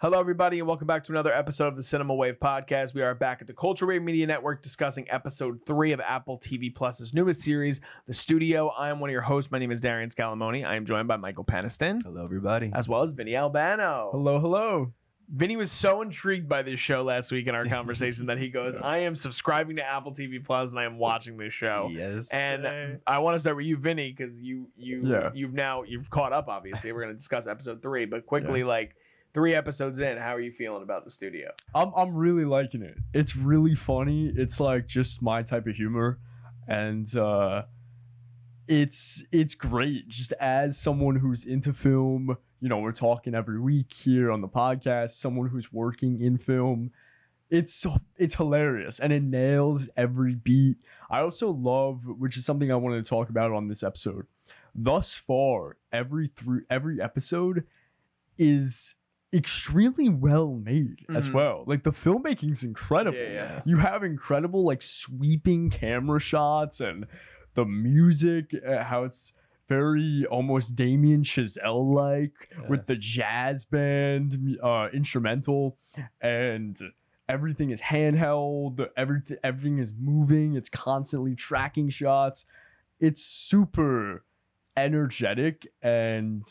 Hello, everybody, and welcome back to another episode of the Cinema Wave podcast. We are back at the Culture Wave Media Network discussing episode 3 of Apple TV Plus's newest series, The Studio. I am one of your hosts. My name is Darian Scalamoni. I am joined by Michael Peniston. Hello, everybody. As well as Vinny Albano. Hello, hello. Vinny was so intrigued by this show last week in our conversation that he goes, I am subscribing to Apple TV Plus and I am watching this show. Yes. And I want to start with you, Vinny, because you've caught up, obviously. We're going to discuss episode 3, but quickly, 3 episodes in, how are you feeling about The Studio? I'm really liking it. It's really funny. It's like just my type of humor, and it's great. Just as someone who's into film, you know, we're talking every week here on the podcast. Someone who's working in film, it's hilarious and it nails every beat. I also love, which is something I wanted to talk about on this episode. Thus far, every episode is extremely well made as well. Like the filmmaking's incredible. Yeah. You have incredible like sweeping camera shots and the music, how it's very almost Damien Chazelle like with the jazz band instrumental, and everything is handheld, everything is moving, it's constantly tracking shots. It's super energetic and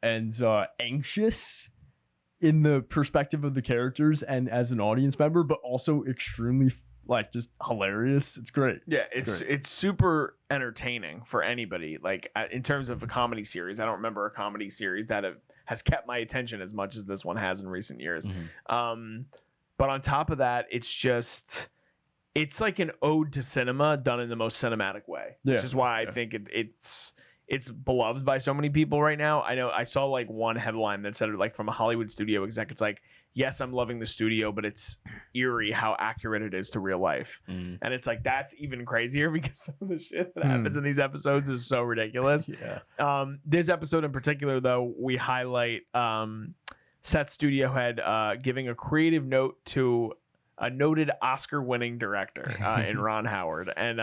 anxious in the perspective of the characters and as an audience member, but also extremely like just hilarious. It's great. Yeah, it's super entertaining for anybody. Like in terms of a comedy series, I don't remember a comedy series that has kept my attention as much as this one has in recent years. But on top of that, it's like an ode to cinema done in the most cinematic way, which is why I think it's beloved by so many people right now. I know I saw like one headline that said like from a Hollywood studio exec, it's like, yes, I'm loving The Studio, but it's eerie how accurate it is to real life. And it's like, that's even crazier because some of the shit that happens in these episodes is so ridiculous. This episode in particular, though, we highlight Seth's studio head giving a creative note to a noted Oscar-winning director in Ron Howard. And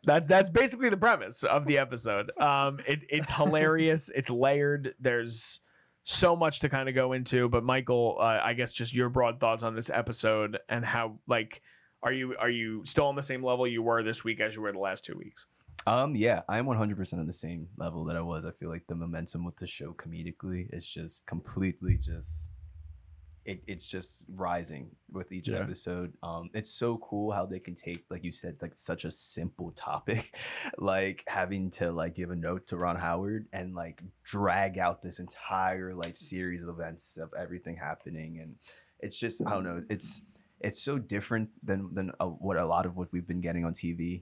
that's basically the premise of the episode. It's hilarious. It's layered. There's so much to kind of go into. But Michael, I guess just your broad thoughts on this episode and how, like, are you still on the same level you were this week as you were the last 2 weeks? Yeah, I'm 100% on the same level that I was. I feel like the momentum with the show comedically is just completely it's just rising with each episode. It's so cool how they can take, like you said, like such a simple topic, like having to like give a note to Ron Howard and like drag out this entire like series of events of everything happening. And it's just, I don't know, it's so different than what a lot of what we've been getting on TV.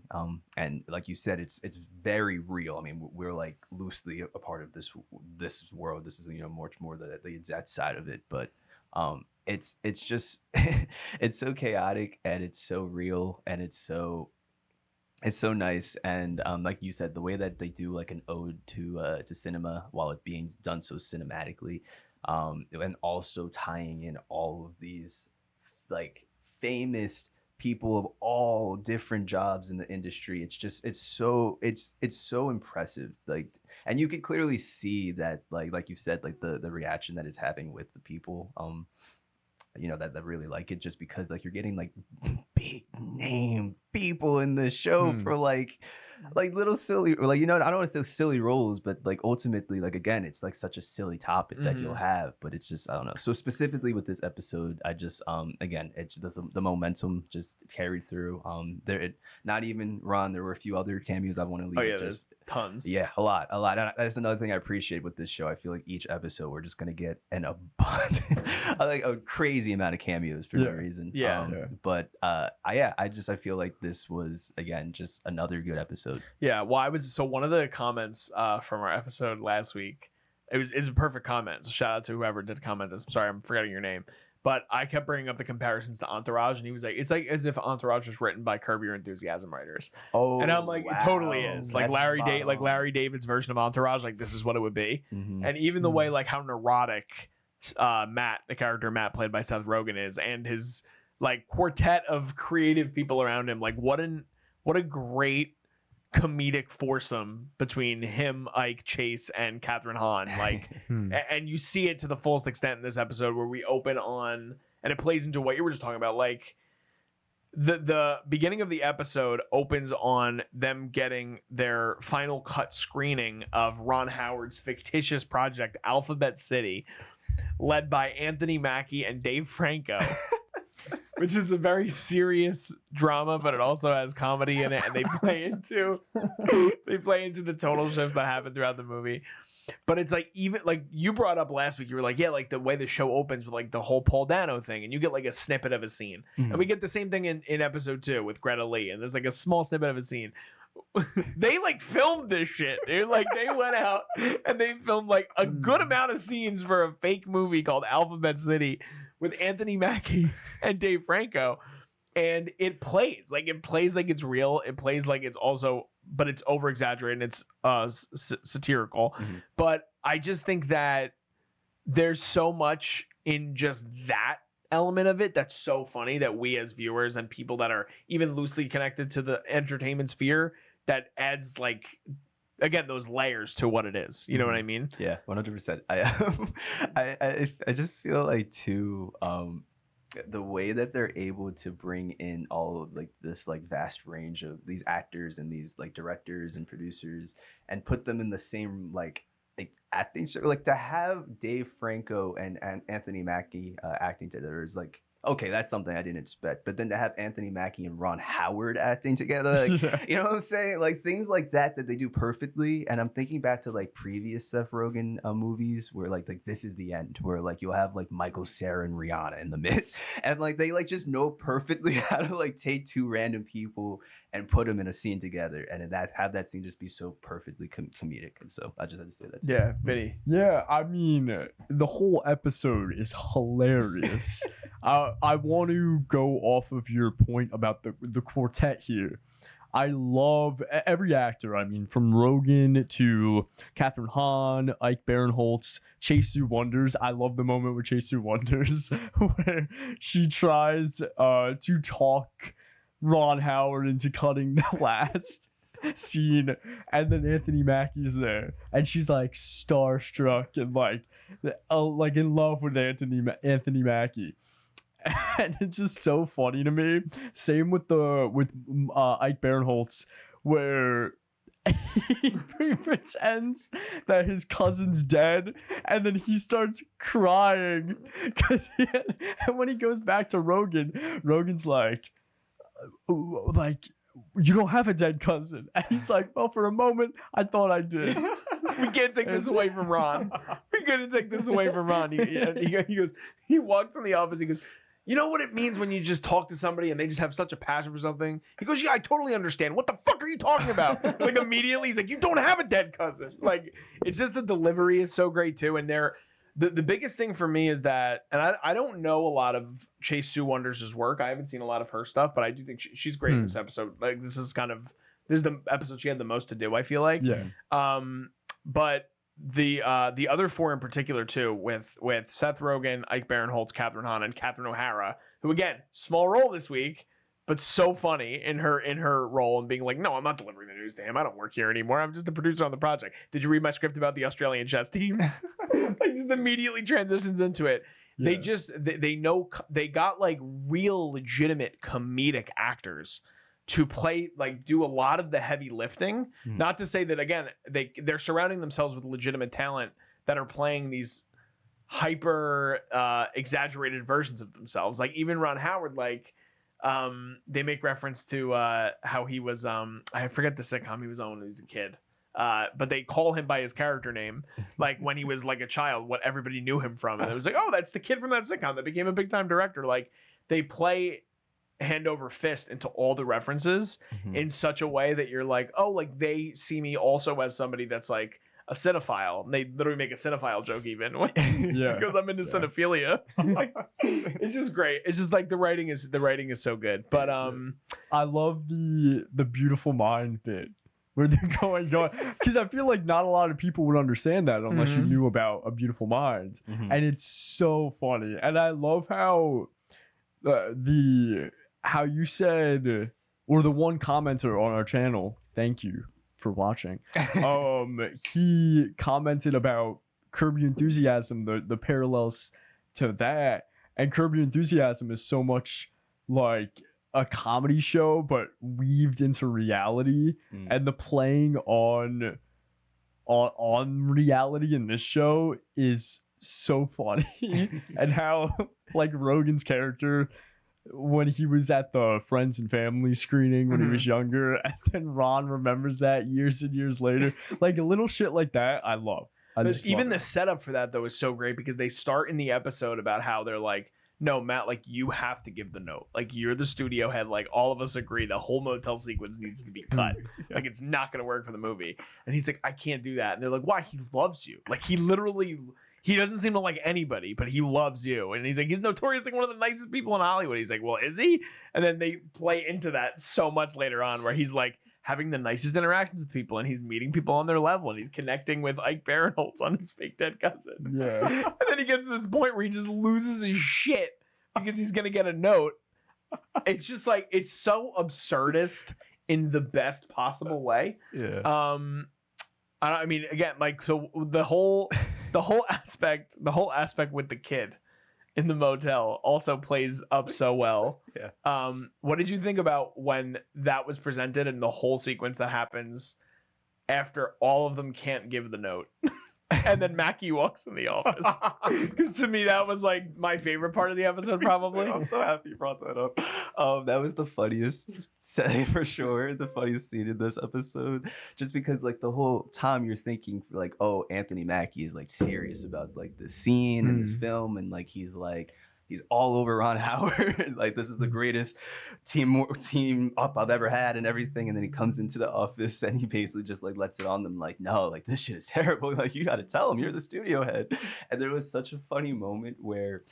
And like you said, it's very real. I mean, we're like loosely a part of this world. This is, you know, much more the that side of it, but it's just it's so chaotic and it's so real and it's so nice. And like you said, the way that they do like an ode to cinema while it being done so cinematically, and also tying in all of these like famous people of all different jobs in the industry. It's so impressive. Like, and you can clearly see that like you said, like the reaction that it's having with the people, you know, that really like it, just because like you're getting like big name people in the show for like little silly, or like, you know, I don't want to say silly roles, but like ultimately, like again, it's like such a silly topic that you'll have, but it's just, I don't know. So specifically with this episode, I just again, it's the momentum just carried through. Not even Ron, there were a few other cameos I want to leave. Oh yeah, there's tons. Yeah, a lot. And that's another thing I appreciate with this show. I feel like each episode we're just gonna get an abundant, like a crazy amount of cameos for no reason. But I feel like this was again just another good episode. Yeah, well, one of the comments from our episode last week, it's a perfect comment. So shout out to whoever did comment this. I'm sorry, I'm forgetting your name. But I kept bringing up the comparisons to Entourage, and he was like, it's like as if Entourage was written by Curb Your Enthusiasm writers. Oh, and I'm like, wow. It totally is. Like Larry David's version of Entourage, like this is what it would be. And even the way like how neurotic Matt, the character Matt played by Seth Rogen, is, and his like quartet of creative people around him, like what a great comedic foursome between him, Ike, Chase, and Kathryn Hahn. Like, and you see it to the fullest extent in this episode where we open on, and it plays into what you were just talking about. Like, the beginning of the episode opens on them getting their final cut screening of Ron Howard's fictitious project, Alphabet City, led by Anthony Mackie and Dave Franco. Which is a very serious drama, but it also has comedy in it, and they play into the tonal shifts that happen throughout the movie. But it's like, even like you brought up last week, you were like, yeah, like the way the show opens with like the whole Paul Dano thing, and you get like a snippet of a scene, and we get the same thing in episode 2 with Greta Lee, and there's like a small snippet of a scene. They like filmed this shit, dude. Like they went out and they filmed like a good amount of scenes for a fake movie called Alphabet City with Anthony Mackie and Dave Franco, and it plays like it's real. It plays like it's also, but it's over exaggerated and it's satirical. But I just think that there's so much in just that element of it that's so funny that we as viewers and people that are even loosely connected to the entertainment sphere, that adds like, again, those layers to what it is. You know what I mean? Yeah, 100%. I just feel like too, the way that they're able to bring in all of like this like vast range of these actors and these like directors and producers and put them in the same like acting, so like to have Dave Franco and Anthony Mackie acting together is like, okay, that's something I didn't expect. But then to have Anthony Mackie and Ron Howard acting together, like, you know what I'm saying? Like things like that they do perfectly. And I'm thinking back to like previous Seth Rogen movies where like This Is the End, where like you'll have like Michael Cera and Rihanna in the midst, and like they like just know perfectly how to like take two random people and put them in a scene together, and then have that scene just be so perfectly comedic. And so I just had to say that too. Yeah, Vinny. Yeah, I mean, the whole episode is hilarious. I want to go off of your point about the quartet here. I love every actor. I mean, from Rogen to Kathryn Hahn, Ike Barinholtz, Sui Wonders. I love the moment with Sui Wonders where she tries to talk Ron Howard into cutting the last scene, and then Anthony Mackie's there, and she's like starstruck and like in love with Anthony Mackie. And it's just so funny to me. Same with Ike Barinholtz, where he pretends that his cousin's dead, and then he starts crying and when he goes back to Rogen's like, you don't have a dead cousin. And he's like, well, for a moment, I thought I did. We can't take this away from Ron. We couldn't take this away from Ron. He walks in the office. He goes, you know what it means when you just talk to somebody and they just have such a passion for something? He goes, yeah, I totally understand. What the fuck are you talking about? Like immediately, he's like, you don't have a dead cousin. Like, it's just the delivery is so great too. And the biggest thing for me is that, and I don't know a lot of Sui Wonders' work. I haven't seen a lot of her stuff, but I do think she's great in this episode. Like, this is the episode she had the most to do, I feel like. Yeah. But the other four in particular too, with Seth Rogen, Ike Barinholtz, Kathryn Hahn, and Catherine O'Hara, who again, small role this week, but so funny in her role and being like, no, I'm not delivering the news to him. I don't work here anymore. I'm just a producer on the project. Did you read my script about the Australian chess team? Like, just immediately transitions into it. Yeah. They got like real legitimate comedic actors to play, like, do a lot of the heavy lifting. Not to say that, again, they're surrounding themselves with legitimate talent that are playing these hyper exaggerated versions of themselves. Like, even Ron Howard, like, they make reference to how he was, I forget the sitcom he was on when he was a kid. But they call him by his character name, like when he was like a child, what everybody knew him from. And it was like, oh, that's the kid from that sitcom that became a big time director. Like, they play hand over fist into all the references in such a way that you're like, oh, like they see me also as somebody that's like a cinephile. And they literally make a cinephile joke even because I'm into cinephilia. Like, it's just great. It's just like the writing is so good. But I love the beautiful mind bit where they're going because I feel like not a lot of people would understand that unless you knew about A Beautiful Mind. And it's so funny. And I love how how you said, or the one commenter on our channel thank you for watching. He commented about Curb Your Enthusiasm, the parallels to that, and Curb Your Enthusiasm is so much like a comedy show but weaved into reality, and the playing on reality in this show is so funny. And how like Rogen's character, when he was at the Friends and Family screening when he was younger, and then Ron remembers that years and years later, like a little shit like that, I love. Even the setup for that though is so great, because they start in the episode about how they're like, no, Matt, like you have to give the note. Like you're the studio head. Like all of us agree the whole motel sequence needs to be cut. Like it's not going to work for the movie. And he's like, I can't do that. And they're like, why? He loves you. Like he doesn't seem to like anybody, but he loves you. And he's like, he's notoriously one of the nicest people in Hollywood. He's like, well, is he? And then they play into that so much later on, where he's like having the nicest interactions with people, and he's meeting people on their level, and he's connecting with Ike Barinholtz on his fake dead cousin. Yeah. And then he gets to this point where he just loses his shit because he's going to get a note. It's just like, it's so absurdist in the best possible way. Yeah. I mean, again, like, so the whole aspect with the kid in the motel also plays up so well. Yeah. What did you think about when that was presented and the whole sequence that happens after all of them can't give the note? And then Mackie walks in the office. Because to me, that was like my favorite part of the episode, probably. I'm so happy you brought that up. That was the funniest for sure. The funniest scene in this episode. Just because like the whole time you're thinking like, oh, Anthony Mackie is like serious about like the scene in this film, and like he's all over Ron Howard. Like this is the greatest team up I've ever had and everything. And then he comes into the office and he basically just like lets it on them. Like, no, like this shit is terrible. Like you got to tell him you're the studio head. And there was such a funny moment where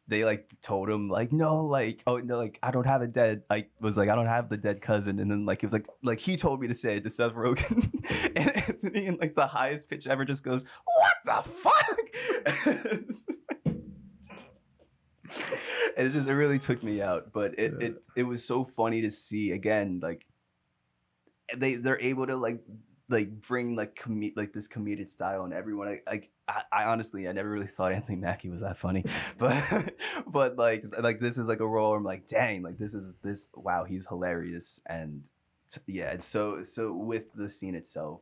they like told him like, no, like, oh no, like I don't have a dead. I was like, I don't have the dead cousin. And then like, it was like he told me to say it to Seth Rogen. And Anthony in like the highest pitch ever just goes, what the fuck? And it really took me out, but it was so funny to see again, like they're able to like bring like this comedic style, and everyone I honestly I never really thought Anthony Mackie was that funny, but like this is like a role where I'm like, dang, like this wow, he's hilarious. And yeah, and so with the scene itself,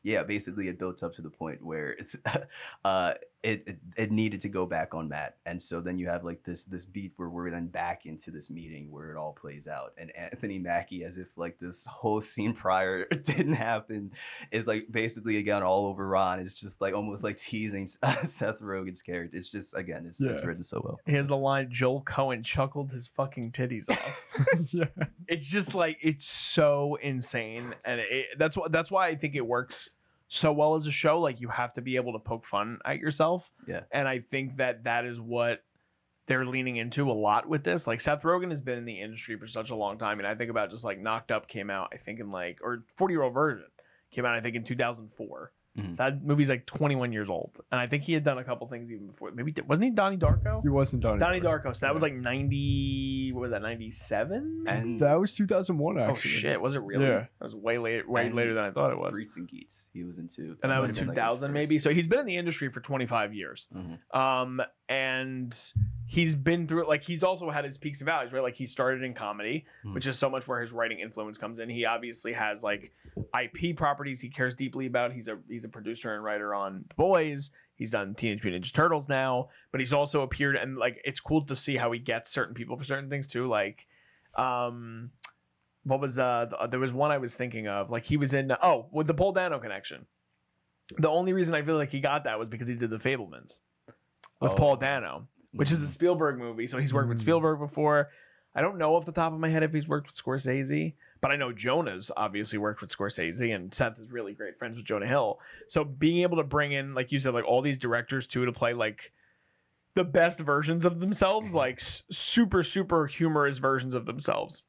yeah, basically it built up to the point where it needed to go back on Matt, and so then you have like this beat where we're then back into this meeting where it all plays out, and Anthony Mackie, as if like this whole scene prior didn't happen, is like basically again all over Ron. It's just like almost like teasing Seth Rogen's character. It's just again, it's written so well. He has the line, Joel Cohen chuckled his fucking titties off. Yeah. It's just like, it's so insane, and that's why I think it works so well as a show. Like you have to be able to poke fun at yourself. Yeah. And I think that is what they're leaning into a lot with this. Like Seth Rogen has been in the industry for such a long time, and I think about just like Knocked Up came out, I think in like, or 40-Year-Old Virgin came out, I think in 2004. Mm-hmm. So that movie's like 21 years old, and I think he had done a couple things even before. Maybe wasn't he Donnie Darko? He wasn't Donnie Darko. So that was like 90. What was that? 97. And that was 2001. Actually. Oh shit! Was it really? Yeah. That was way later than I thought it was. Freaks and Geeks, he was in too. And that was 2000 maybe. So he's been in the industry for 25 years. Mm-hmm. And he's been through it. Like he's also had his peaks and valleys, right? Like he started in comedy, which is so much where his writing influence comes in. He obviously has like IP properties he cares deeply about. He's a producer and writer on The Boys. He's done Teenage Mutant Ninja Turtles now, but he's also appeared, and like it's cool to see how he gets certain people for certain things too. Like, what was there was one I was thinking of. Like he was in with the Paul Dano connection. The only reason I feel like he got that was because he did The Fabelmans with Paul Dano, which is a Spielberg movie. So he's worked with Spielberg before. I don't know off the top of my head if he's worked with Scorsese, but I know Jonah's obviously worked with Scorsese, and Seth is really great friends with Jonah Hill. So being able to bring in, like you said, like all these directors too, to play like the best versions of themselves, like super, super humorous versions of themselves,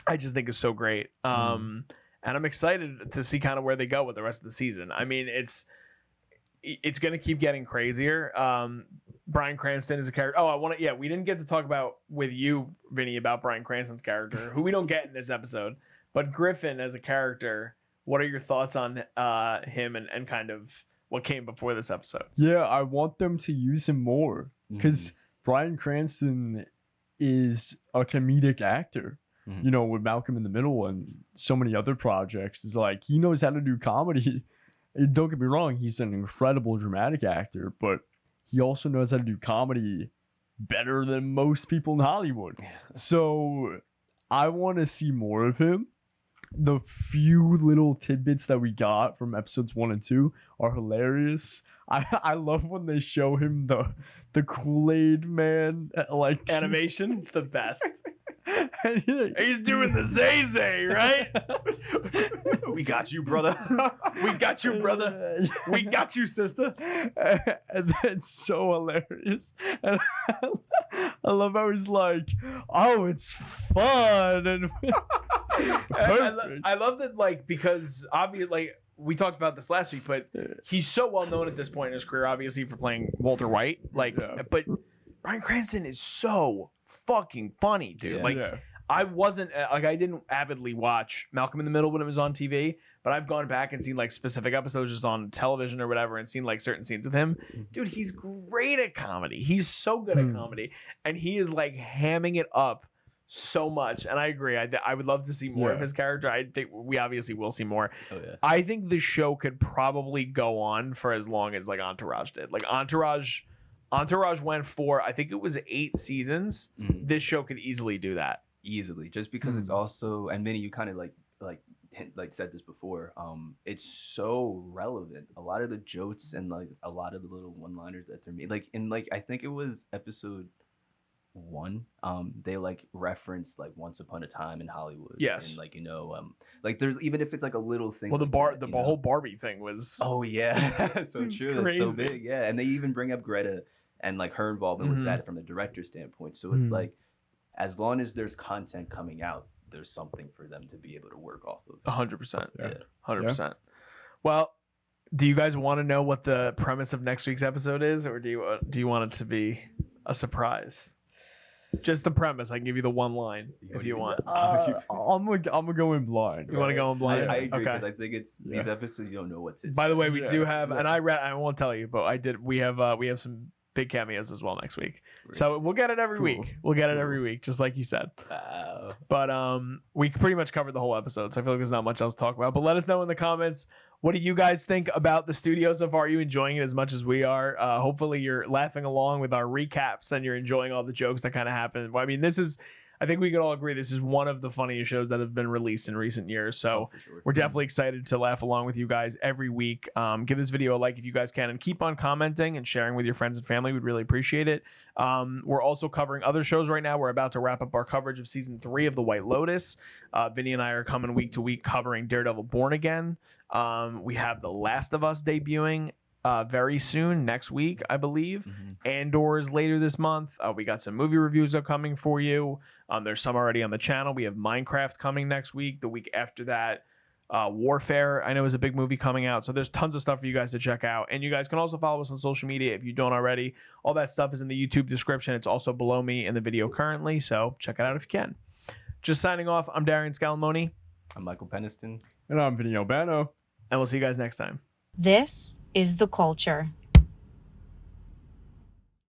I just think is so great. And I'm excited to see kind of where they go with the rest of the season. I mean, it's going to keep getting crazier. Bryan Cranston is a character. We didn't get to talk about with you, Vinny, about Bryan Cranston's character, who we don't get in this episode. But Griffin as a character, what are your thoughts on him and kind of what came before this episode? Yeah, I want them to use him more because Bryan Cranston is a comedic actor. You know, with Malcolm in the Middle and so many other projects, it's like he knows how to do comedy. Don't get me wrong, he's an incredible dramatic actor, but he also knows how to do comedy better than most people in Hollywood. So I want to see more of him. The few little tidbits that we got from episodes 1 and 2 are hilarious. I love when they show him the Kool-Aid man like Animation, it's the best. and He's doing the Zay, right? We got you, brother. We got you, brother. We got you, sister. And that's so hilarious. And I love how he's like, oh, it's fun. And I love that, like, because obviously, like, we talked about this last week, but he's so well known at this point in his career, obviously, for playing Walter White. Like, but Bryan Cranston is so fucking funny, dude. I wasn't like, I didn't avidly watch Malcolm in the Middle when it was on TV, but I've gone back and seen like specific episodes just on television or whatever and seen like certain scenes with him. Dude, he's great at comedy. He's so good at comedy, and he is like hamming it up so much. And I agree. I would love to see more of his character. I think we obviously will see more. I think the show could probably go on for as long as like Entourage did. Like Entourage went for, I think it was 8 seasons. This show could easily do that. Easily, just because it's also, and Vinny, you kind of like said this before, it's so relevant. A lot of the jokes and like a lot of the little one-liners that they're made, like in like, I think it was episode 1, they like referenced like Once Upon a Time in Hollywood. Yes. And like, you know, like there's, even if it's like a little thing. Well, like the whole Barbie thing was. Oh yeah, so true. That's so big. Yeah, and they even bring up Greta and like her involvement with that from the director's standpoint. So it's like, as long as there's content coming out, there's something for them to be able to work off of. 100%. Yeah. 100%. Well, do you guys want to know what the premise of next week's episode is, or do you want it to be a surprise? Just the premise. I can give you the one line if you want. I'm gonna go in blind. You want to go in blind? I agree, because I think it's these episodes you don't know what's in. By the way, we do have, and I won't tell you, but we have some big cameos as well next week. So we'll get it every week. We'll get it every week, just like you said. But we pretty much covered the whole episode, so I feel like there's not much else to talk about. But let us know in the comments, what do you guys think about the studio so far? Are you enjoying it as much as we are? Hopefully you're laughing along with our recaps and you're enjoying all the jokes that kind of happen. Well, I mean, I think we could all agree this is one of the funniest shows that have been released in recent years. So we're definitely excited to laugh along with you guys every week. Give this video a like if you guys can, and keep on commenting and sharing with your friends and family. We'd really appreciate it. We're also covering other shows right now. We're about to wrap up our coverage of season 3 of The White Lotus. Vinny and I are coming week to week covering Daredevil Born Again. We have The Last of Us debuting very soon, next week, I believe. Andor is later this month. We got some movie reviews upcoming for you. There's some already on the channel. We have Minecraft coming next week. The week after that, Warfare, I know, is a big movie coming out. So there's tons of stuff for you guys to check out. And you guys can also follow us on social media if you don't already. All that stuff is in the YouTube description. It's also below me in the video currently. So check it out if you can. Just signing off, I'm Darian Scalamoni. I'm Michael Peniston. And I'm Vinny Albano. And we'll see you guys next time. This is The Culture.